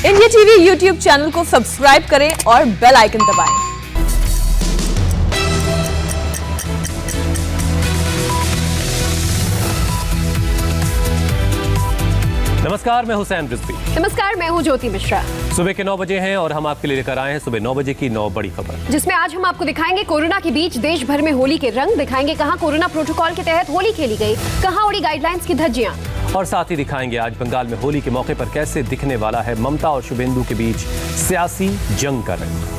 India TV YouTube channel को subscribe करें और बेल आइकन दबाएं। नमस्कार, मैं हुसैन रिजवी। नमस्कार, मैं हूं ज्योति मिश्रा। सुबह के 9 बजे हैं और हम आपके लिए लेकर आए हैं सुबह 9 बजे की 9 बड़ी खबर, जिसमें आज हम आपको दिखाएंगे कोरोना के बीच देश भर में होली के रंग, दिखाएंगे कहां कोरोना प्रोटोकॉल के तहत होली खेली गई, कहां उड़ी गाइडलाइंस की धज्जियां, और साथ ही दिखाएंगे आज बंगाल में होली के मौके पर कैसे दिखने वाला है ममता और शुभेंदु के बीच सियासी जंग का रंग।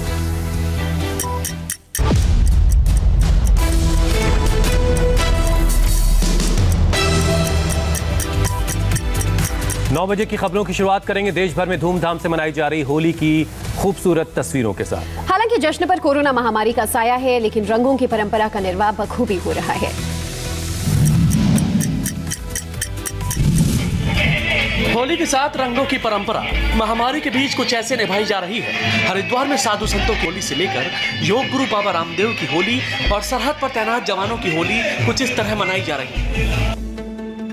नौ बजे की खबरों की शुरुआत करेंगे देश भर में धूमधाम से मनाई जा रही होली की खूबसूरत तस्वीरों के साथ। हालांकि जश्न पर कोरोना महामारी का साया है, लेकिन रंगों की परंपरा का निर्वाह बखूबी हो रहा है। होली के साथ रंगों की परंपरा महामारी के बीच कुछ ऐसे निभाई जा रही है। हरिद्वार में साधु संतों की होली से लेकर योग गुरु बाबा रामदेव की होली और सरहद पर तैनात जवानों की होली कुछ इस तरह मनाई जा रही है।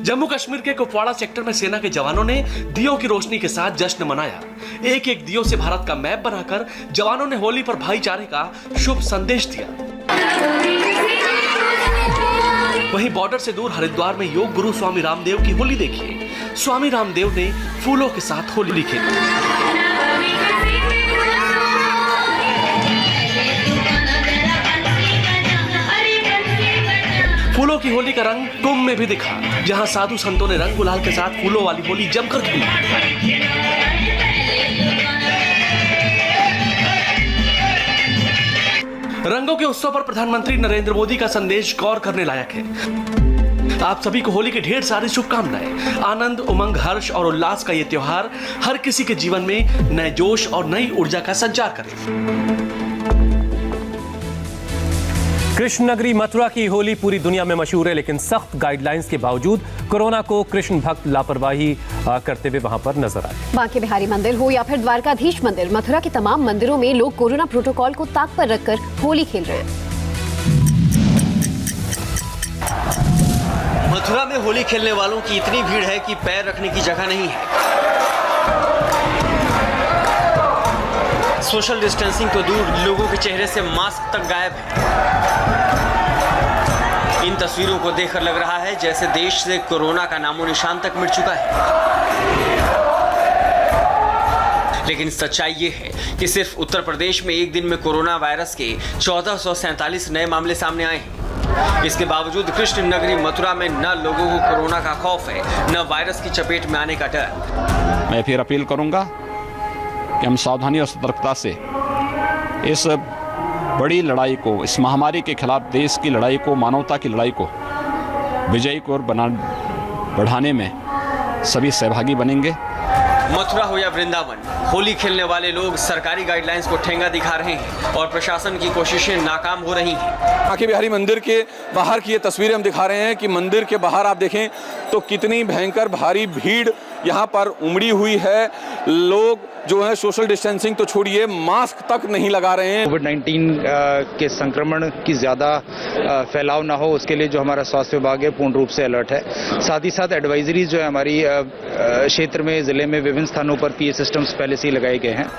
जम्मू कश्मीर के कुपवाड़ा सेक्टर में सेना के जवानों ने दियों की रोशनी के साथ जश्न मनाया। एक एक दियों से भारत का मैप बनाकर जवानों ने होली पर भाईचारे का शुभ संदेश दिया। वहीं बॉर्डर से दूर हरिद्वार में योग गुरु स्वामी रामदेव की होली देखिए। स्वामी रामदेव ने फूलों के साथ होली खेली। फूलों की होली का रंग कुंभ में भी दिखा, जहां साधु संतों ने रंग गुलाल के साथ फूलों वाली होली जमकर खेली। रंगों के उत्सव पर प्रधानमंत्री नरेंद्र मोदी का संदेश गौर करने लायक है। आप सभी को होली की ढेर सारी शुभकामनाएं। आनंद, उमंग, हर्ष और उल्लास का ये त्योहार हर किसी के जीवन में नए जोश और नई ऊर्जा का संचार करे। कृष्ण नगरी मथुरा की होली पूरी दुनिया में मशहूर है, लेकिन सख्त गाइडलाइंस के बावजूद कोरोना को कृष्ण भक्त लापरवाही करते हुए वहां पर नजर आए। बांके बिहारी मंदिर हो या फिर द्वारकाधीश मंदिर, मथुरा के तमाम मंदिरों में लोग कोरोना प्रोटोकॉल को ताक पर रखकर होली खेल रहे हैं। मथुरा में होली खेलने वालों की इतनी भीड़ है कि पैर रखने की जगह नहीं है। सोशल डिस्टेंसिंग तो दूर, लोगों के चेहरे से मास्क तक गायब है। इन तस्वीरों को देखकर लग रहा है जैसे देश से कोरोना का नामो निशान तक मिट चुका है। लेकिन सच्चाई ये है कि सिर्फ उत्तर प्रदेश में एक दिन में कोरोना वायरस के 1447 नए मामले सामने आए हैं। इसके बावजूद कृष्ण नगरी मथुरा में न लोगों को कोरोना का खौफ है, न वायरस की चपेट में आने का डर। मैं फिर अपील करूंगा कि हम सावधानी और सतर्कता से इस बड़ी लड़ाई को, इस महामारी के खिलाफ देश की लड़ाई को, मानवता की लड़ाई को विजयी को बढ़ाने में सभी सहभागी बनेंगे। मथुरा हो या वृंदावन, होली खेलने वाले लोग सरकारी गाइडलाइंस को ठेंगा दिखा रहे हैं और प्रशासन की कोशिशें नाकाम हो रही हैं। बांके बिहारी मंदिर के बाहर की ये तस्वीरें हम दिखा रहे हैं कि मंदिर के बाहर आप देखें तो कितनी भयंकर भारी भीड़ यहाँ पर उमड़ी हुई है। लोग जो है सोशल डिस्टेंसिंग तो छोड़िए, मास्क तक नहीं लगा रहे हैं। कोविड-19 के संक्रमण की ज़्यादा फैलाव ना हो, उसके लिए जो हमारा स्वास्थ्य विभाग है पूर्ण रूप से अलर्ट है। साथ ही साथ एडवाइजरीज जो है हमारी क्षेत्र में, जिले में विभिन्न स्थानों पर पीए सिस्टम्स पहले से ही लगाए गए हैं।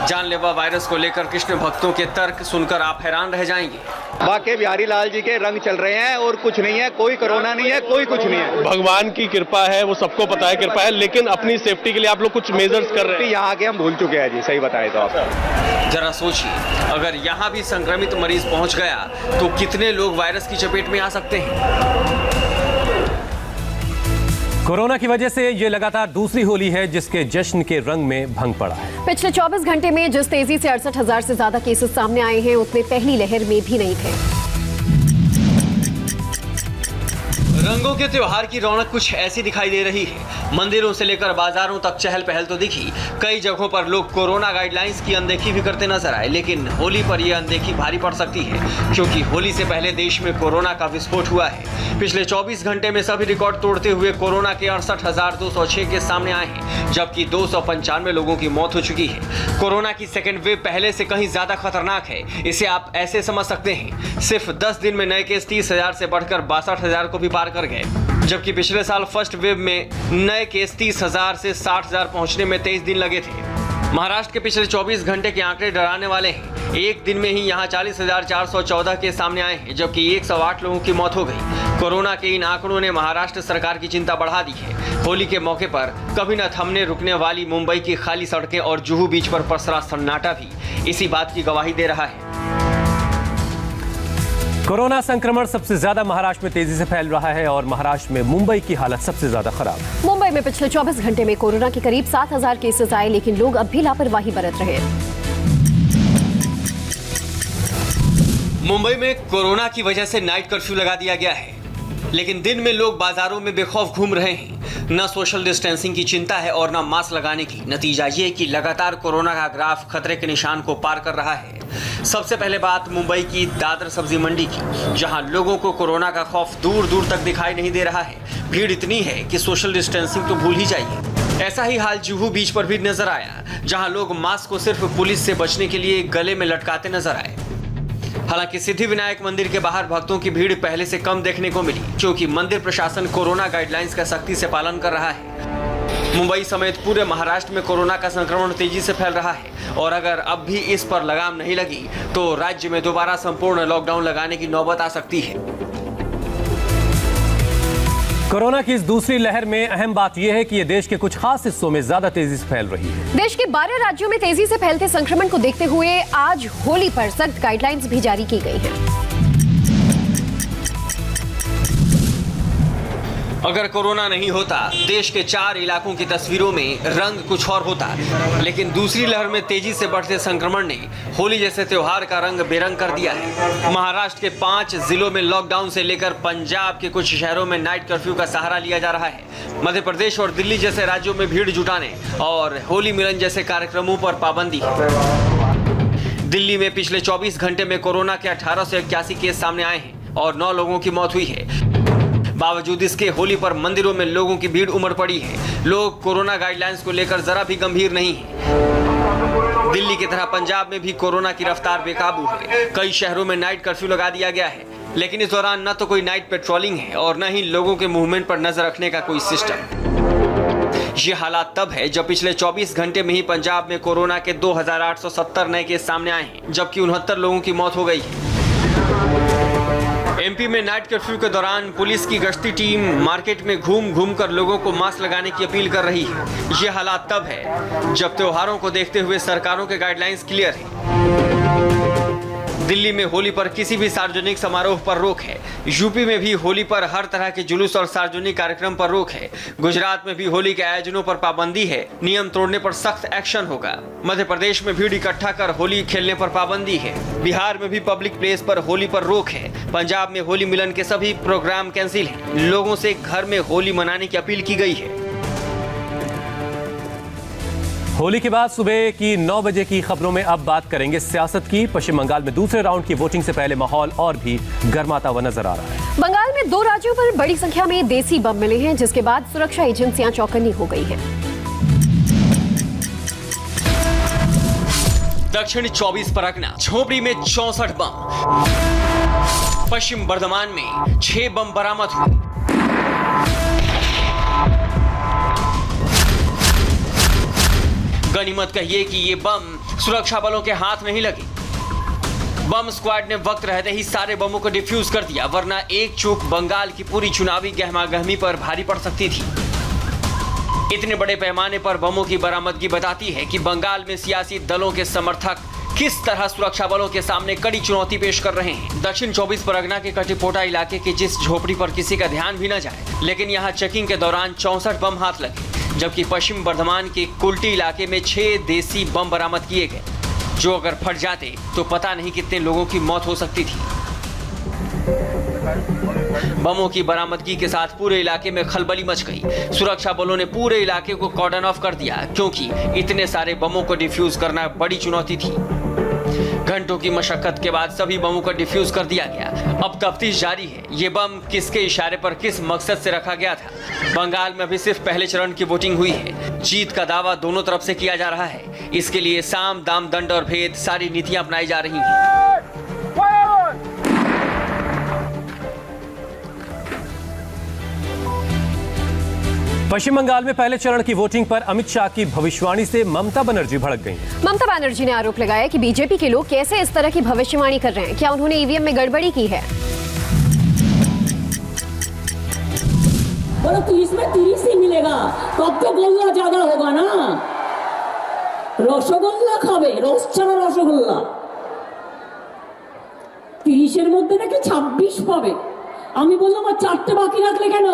जानलेवा वायरस को लेकर कृष्ण भक्तों के तर्क सुनकर आप हैरान रह जाएंगे। बांके बिहारी लाल जी के रंग चल रहे हैं और कुछ नहीं है, कोई कोरोना नहीं है, कोई कुछ नहीं है। भगवान की कृपा है, वो सबको पता है कृपा है, लेकिन अपनी सेफ्टी के लिए आप लोग कुछ मेजर्स कर रहे हैं। यहाँ आके हम भूल चुके हैं जी, सही बताए तो आप। जरा सोचिए, अगर यहाँ भी संक्रमित मरीज पहुंच गया तो कितने लोग वायरस की चपेट में आ सकते हैं। कोरोना की वजह से ये लगातार दूसरी होली है जिसके जश्न के रंग में भंग पड़ा है। पिछले 24 घंटे में जिस तेजी से 68,000 से ज्यादा केसेस सामने आए हैं, उतने पहली लहर में भी नहीं थे। रंगों के त्योहार की रौनक कुछ ऐसी दिखाई दे रही है। मंदिरों से लेकर बाजारों तक चहल पहल तो दिखी। कई जगहों पर लोग कोरोना गाइडलाइंस की अनदेखी भी करते नजर आए, लेकिन होली पर यह अनदेखी भारी पड़ सकती है, क्योंकि होली से पहले देश में कोरोना का विस्फोट हुआ है। पिछले 24 घंटे में सभी रिकॉर्ड तोड़ते हुए कोरोना के 68,206 केस सामने आए हैं, जबकि 295 लोगों की मौत हो चुकी है। कोरोना की सेकेंड वेव पहले से कहीं ज्यादा खतरनाक है। इसे आप ऐसे समझ सकते हैं, सिर्फ 10 दिन में नए केस 30,000 से बढ़कर 62,000 को भी पार कर गए, जबकि पिछले साल फर्स्ट वेव में नए केस 30,000 से 60,000 पहुंचने में 23 दिन लगे थे। महाराष्ट्र के पिछले 24 घंटे के आंकड़े डराने वाले हैं। एक दिन में ही यहां 40,414 केस सामने आए हैं, जबकि 108 लोगों की मौत हो गई। कोरोना के इन आंकड़ों ने महाराष्ट्र सरकार की चिंता बढ़ा दी है। होली के मौके पर कभी न थमने रुकने वाली मुंबई की खाली सड़कें और जुहू बीच पर पसरा सन्नाटा भी इसी बात की गवाही दे रहा है। कोरोना संक्रमण सबसे ज्यादा महाराष्ट्र में तेजी से फैल रहा है और महाराष्ट्र में मुंबई की हालत सबसे ज्यादा खराब। मुंबई में पिछले 24 घंटे में कोरोना के करीब 7,000 केसेस आए, लेकिन लोग अब भी लापरवाही बरत रहे हैं। मुंबई में कोरोना की वजह से नाइट कर्फ्यू लगा दिया गया है, लेकिन दिन में लोग बाजारों में बेखौफ घूम रहे हैं। न सोशल डिस्टेंसिंग की चिंता है और न मास्क लगाने की। नतीजा ये कि लगातार कोरोना का ग्राफ खतरे के निशान को पार कर रहा है। सबसे पहले बात मुंबई की दादर सब्जी मंडी की, जहां लोगों को कोरोना का खौफ दूर दूर तक दिखाई नहीं दे रहा है। भीड़ इतनी है कि सोशल डिस्टेंसिंग तो भूल ही जाइए। ऐसा ही हाल जुहू बीच पर भी नजर आया, जहां लोग मास्क को सिर्फ पुलिस से बचने के लिए गले में लटकाते नजर आए। हालांकि सिद्धिविनायक मंदिर के बाहर भक्तों की भीड़ पहले से कम देखने को मिली, क्योंकि मंदिर प्रशासन कोरोना गाइडलाइंस का सख्ती से पालन कर रहा है। मुंबई समेत पूरे महाराष्ट्र में कोरोना का संक्रमण तेजी से फैल रहा है और अगर अब भी इस पर लगाम नहीं लगी तो राज्य में दोबारा संपूर्ण लॉकडाउन लगाने की नौबत आ सकती है। कोरोना की इस दूसरी लहर में अहम बात यह है कि यह देश के कुछ खास हिस्सों में ज्यादा तेजी से फैल रही है। देश के 12 राज्यों में तेजी से फैलते संक्रमण को देखते हुए आज होली पर सख्त गाइडलाइंस भी जारी की गई हैं। अगर कोरोना नहीं होता, देश के 4 इलाकों की तस्वीरों में रंग कुछ और होता, लेकिन दूसरी लहर में तेजी से बढ़ते संक्रमण ने होली जैसे त्योहार का रंग बेरंग कर दिया है। महाराष्ट्र के 5 जिलों में लॉकडाउन से लेकर पंजाब के कुछ शहरों में नाइट कर्फ्यू का सहारा लिया जा रहा है। मध्य प्रदेश और दिल्ली जैसे राज्यों में भीड़ जुटाने और होली मिलन जैसे कार्यक्रमों पर पाबंदी है। दिल्ली में पिछले 24 घंटे में कोरोना के 1881 केस सामने आए हैं और 9 लोगों की मौत हुई है। बावजूद इसके होली पर मंदिरों में लोगों की भीड़ उमड़ पड़ी है। लोग कोरोना गाइडलाइंस को लेकर जरा भी गंभीर नहीं है। दिल्ली की तरह पंजाब में भी कोरोना की रफ्तार बेकाबू है। कई शहरों में नाइट कर्फ्यू लगा दिया गया है, लेकिन इस दौरान न तो कोई नाइट पेट्रोलिंग है और न ही लोगों के मूवमेंट पर नजर रखने का कोई सिस्टम। ये हालात तब है जब पिछले 24 घंटे में ही पंजाब में कोरोना के 2,870 नए केस सामने आए हैं, जबकि 69 लोगों की मौत हो गई है। एमपी में नाइट कर्फ्यू के दौरान पुलिस की गश्ती टीम मार्केट में घूम घूम कर लोगों को मास्क लगाने की अपील कर रही है। ये हालात तब है जब त्योहारों को देखते हुए सरकारों के गाइडलाइंस क्लियर हैं। दिल्ली में होली पर किसी भी सार्वजनिक समारोह पर रोक है। यूपी में भी होली पर हर तरह के जुलूस और सार्वजनिक कार्यक्रम पर रोक है। गुजरात में भी होली के आयोजनों पर पाबंदी है। नियम तोड़ने पर सख्त एक्शन होगा। मध्य प्रदेश में भीड़ इकट्ठा कर होली खेलने पर पाबंदी है। बिहार में भी पब्लिक प्लेस पर होली पर रोक है। पंजाब में होली मिलन के सभी प्रोग्राम कैंसिल हैं। लोगों से घर में होली मनाने की अपील की गई है। होली के बाद सुबह की 9 बजे की खबरों में अब बात करेंगे सियासत की। पश्चिम बंगाल में दूसरे राउंड की वोटिंग से पहले माहौल और भी गर्माता हुआ नजर आ रहा है। बंगाल में 2 राज्यों पर बड़ी संख्या में देसी बम मिले हैं, जिसके बाद सुरक्षा एजेंसियां चौकन्नी हो गई हैं। दक्षिण 24 परगना झोपड़ी में 64 बम। पश्चिम बर्धमान में 6 बम बरामद हुए। गनीमत कहिए कि ये बम सुरक्षा बलों के हाथ नहीं लगे। बम स्क्वाड ने वक्त रहते ही सारे बमों को डिफ्यूज कर दिया, वरना एक चूक बंगाल की पूरी चुनावी गहमागहमी पर भारी पड़ सकती थी। इतने बड़े पैमाने पर बमों की बरामदगी बताती है कि बंगाल में सियासी दलों के समर्थक किस तरह सुरक्षा बलों के सामने कड़ी चुनौती पेश कर रहे हैं। दक्षिण 24 परगना के कटिपोटा इलाके की जिस झोपड़ी पर किसी का ध्यान भी न जाए, लेकिन यहाँ चेकिंग के दौरान 64 बम हाथ लगे, जबकि पश्चिम बर्धमान के कुल्टी इलाके में 6 देसी बम बरामद किए गए, जो अगर फट जाते तो पता नहीं कितने लोगों की मौत हो सकती थी। बमों की बरामदगी के साथ पूरे इलाके में खलबली मच गई। सुरक्षा बलों ने पूरे इलाके को कॉर्डन ऑफ कर दिया, क्योंकि इतने सारे बमों को डिफ्यूज करना बड़ी चुनौती थी। घंटों की मशक्कत के बाद सभी बमों को डिफ्यूज कर दिया गया। अब तफ्तीश जारी है, ये बम किसके इशारे पर किस मकसद से रखा गया था। बंगाल में अभी सिर्फ पहले चरण की वोटिंग हुई है। जीत का दावा दोनों तरफ से किया जा रहा है। इसके लिए साम दाम दंड और भेद सारी नीतियां अपनाई जा रही हैं। पश्चिम बंगाल में पहले चरण की वोटिंग पर अमित शाह की भविष्यवाणी से ममता बनर्जी भड़क गई। ममता बनर्जी ने आरोप लगाया कि बीजेपी के लोग कैसे इस तरह की भविष्यवाणी कर रहे हैं। क्या उन्होंने ईवीएम में गड़बड़ी की है? बोलो 30 में 30 ही मिलेगा, तब तो गोल्ला ज्यादा होगा ना। रसगोल्ला खाবে, রস ছাড়া রসগোল্লা। 30-এর মধ্যে নাকি 26 পাবে। আমি বললাম আর 4টে বাকি রাখলে কেন?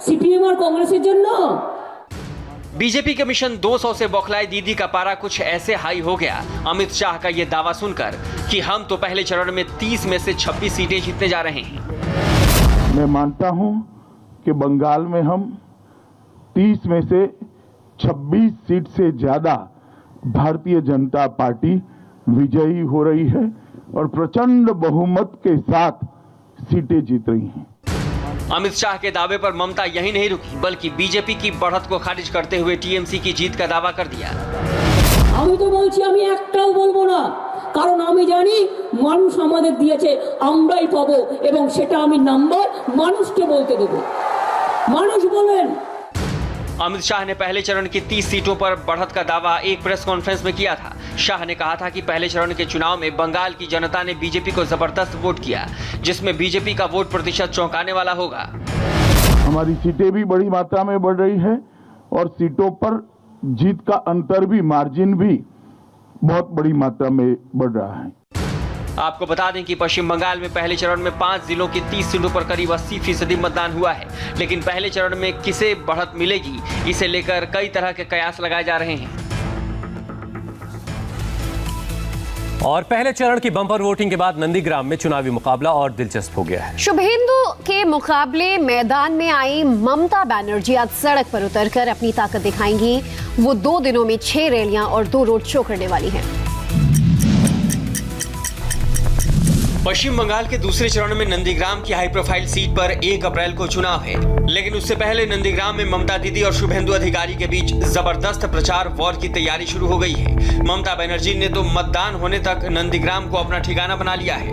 सीपीएम और कांग्रेस के जन्नो। बीजेपी के मिशन 200 से बौखलाए दीदी का पारा कुछ ऐसे हाई हो गया अमित शाह का ये दावा सुनकर कि हम तो पहले चरण में 30 में से 26 सीटें जीतने जा रहे हैं। मैं मानता हूं कि बंगाल में हम 30 में से 26 सीट से ज्यादा भारतीय जनता पार्टी विजयी हो रही है और प्रचंड बहुमत के साथ सीटें जीत रही हैं। अमित शाह के दावे पर ममता यही नहीं रुकी बल्कि बीजेपी की बढ़त को खारिज करते हुए टीएमसी की जीत का दावा कर दिया। আমি তো বলছি আমি একটাও বলবো না, কারণ আমি জানি মানুষ আমাদের দিয়েছে, আমরাই পাবো এবং সেটা আমি নাম্বার মানুষকে বলতে দেব। মানুষ বলেন। अमित शाह ने पहले चरण की 30 सीटों पर बढ़त का दावा एक प्रेस कॉन्फ्रेंस में किया था। शाह ने कहा था कि पहले चरण के चुनाव में बंगाल की जनता ने बीजेपी को जबरदस्त वोट किया, जिसमें बीजेपी का वोट प्रतिशत चौंकाने वाला होगा। हमारी सीटें भी बड़ी मात्रा में बढ़ रही है और सीटों पर जीत का अंतर भी, मार्जिन भी बहुत बड़ी मात्रा में बढ़ रहा है। आपको बता दें कि पश्चिम बंगाल में पहले चरण में 5 जिलों की 30 सीटों पर करीब 80% मतदान हुआ है, लेकिन पहले चरण में किसे बढ़त मिलेगी, इसे लेकर कई तरह के कयास लगाए जा रहे हैं। और पहले चरण की बम्पर वोटिंग के बाद नंदीग्राम में चुनावी मुकाबला और दिलचस्प हो गया है। शुभेंदु के मुकाबले मैदान में आई ममता बनर्जी आज सड़क पर उतरकर अपनी ताकत दिखाएंगी। वो 2 दिनों में 6 रैलियां और 2 रोड शो करने वाली हैं। पश्चिम बंगाल के दूसरे चरण में नंदीग्राम की हाई प्रोफाइल सीट पर 1 अप्रैल को चुनाव है, लेकिन उससे पहले नंदीग्राम में ममता दीदी और शुभेंदु अधिकारी के बीच जबरदस्त प्रचार वॉर की तैयारी शुरू हो गई है। ममता बनर्जी ने तो मतदान होने तक नंदीग्राम को अपना ठिकाना बना लिया है।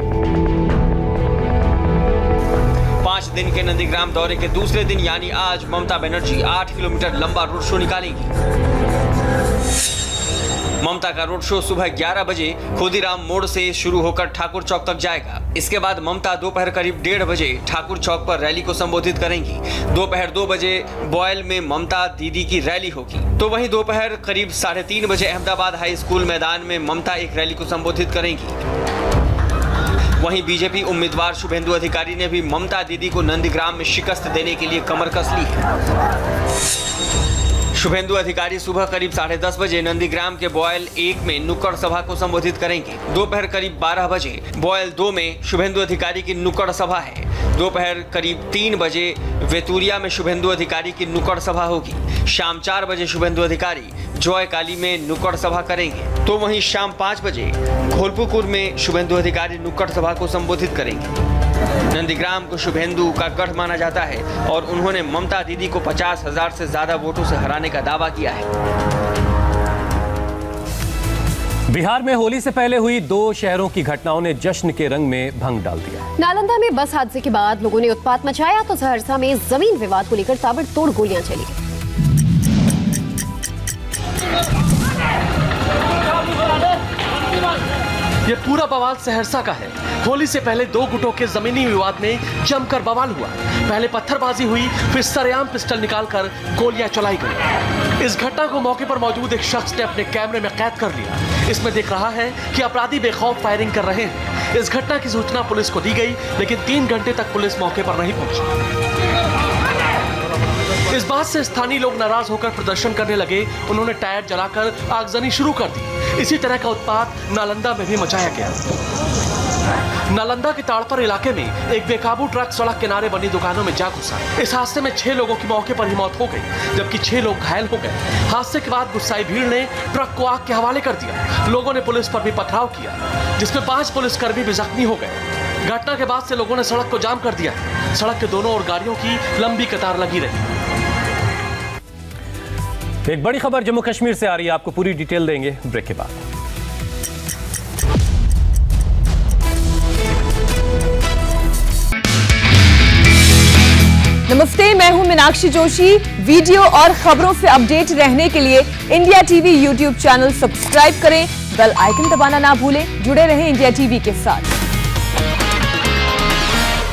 5 दिन के नंदीग्राम दौरे के दूसरे दिन यानी आज ममता बनर्जी 8 किलोमीटर लंबा रोड शो निकालेंगी। ममता का रोड शो सुबह 11 बजे खुदीराम मोड़ से शुरू होकर ठाकुर चौक तक जाएगा। इसके बाद ममता दोपहर करीब 1:30 बजे ठाकुर चौक पर रैली को संबोधित करेंगी। दोपहर 2 बजे बॉयल में ममता दीदी की रैली होगी, तो वहीं दोपहर करीब 3:30 बजे अहमदाबाद हाई स्कूल मैदान में ममता एक रैली को संबोधित करेंगी। वहीं बीजेपी उम्मीदवार शुभेंदु अधिकारी ने भी ममता दीदी को नंदीग्राम में शिकस्त देने के लिए कमर कस ली है। शुभेंदु अधिकारी सुबह करीब 10:30 बजे नंदीग्राम के बॉयल 1 में नुक्कड़ सभा को संबोधित करेंगे। दोपहर करीब 12 बजे बॉयल 2 में शुभेंदु अधिकारी की नुक्कड़ सभा है। दोपहर करीब 3 बजे वेतुरिया में शुभेंदु अधिकारी की नुक्कड़ सभा होगी। शाम 4 बजे शुभेंदु अधिकारी जॉय काली में नुक्कड़ सभा करेंगे, तो वहीं शाम 5 बजे घोलपुकुर में शुभेंदु अधिकारी नुक्कड़ सभा को संबोधित करेंगे। नंदीग्राम को शुभेंदु का गढ़ माना जाता है और उन्होंने ममता दीदी को 50,000 से ज्यादा वोटों से हराने का दावा किया है। बिहार में होली से पहले हुई 2 शहरों की घटनाओं ने जश्न के रंग में भंग डाल दिया। नालंदा में बस हादसे के बाद लोगों ने उत्पात मचाया तो सहरसा में जमीन विवाद को लेकर ताबड़तोड़ गोलियां चली। ये पूरा बवाल सहरसा का है। होली से पहले 2 गुटों के जमीनी विवाद में जमकर बवाल हुआ। पहले पत्थरबाजी हुई, फिर सरेआम पिस्टल निकालकर गोलियां चलाई गई। इस घटना को मौके पर मौजूद एक शख्स ने अपने कैमरे में कैद कर लिया। इसमें दिख रहा है कि अपराधी बेखौफ फायरिंग कर रहे हैं। इस घटना की सूचना पुलिस को दी गई, लेकिन 3 घंटे तक पुलिस मौके पर नहीं पहुंची। इस बात से स्थानीय लोग नाराज होकर प्रदर्शन करने लगे। उन्होंने टायर जलाकर आगजनी शुरू कर दी। इसी तरह का उत्पात नालंदा में भी मचाया गया। नालंदा के ताड़पर इलाके में एक बेकाबू ट्रक सड़क किनारे बनी दुकानों में जा घुसा। इस हादसे में 6 लोगों की मौके पर ही मौत हो गई, जबकि 6 लोग घायल हो गए। हादसे के बाद गुस्साई भीड़ ने ट्रक को आग के हवाले कर दिया। लोगों ने पुलिस पर भी पथराव किया, जिसमें 5 पुलिसकर्मी भी जख्मी हो गए। घटना के बाद से लोगों ने सड़क को जाम कर दिया। सड़क के दोनों ओर गाड़ियों की लंबी कतार लगी रही। एक बड़ी खबर जम्मू कश्मीर से आ रही है, आपको पूरी डिटेल देंगे ब्रेक के बाद। नमस्ते, मैं हूं मीनाक्षी जोशी। वीडियो और खबरों से अपडेट रहने के लिए India TV YouTube channel subscribe करें, बेल आइकन दबाना ना भूलें। जुड़े रहें इंडिया टीवी के साथ।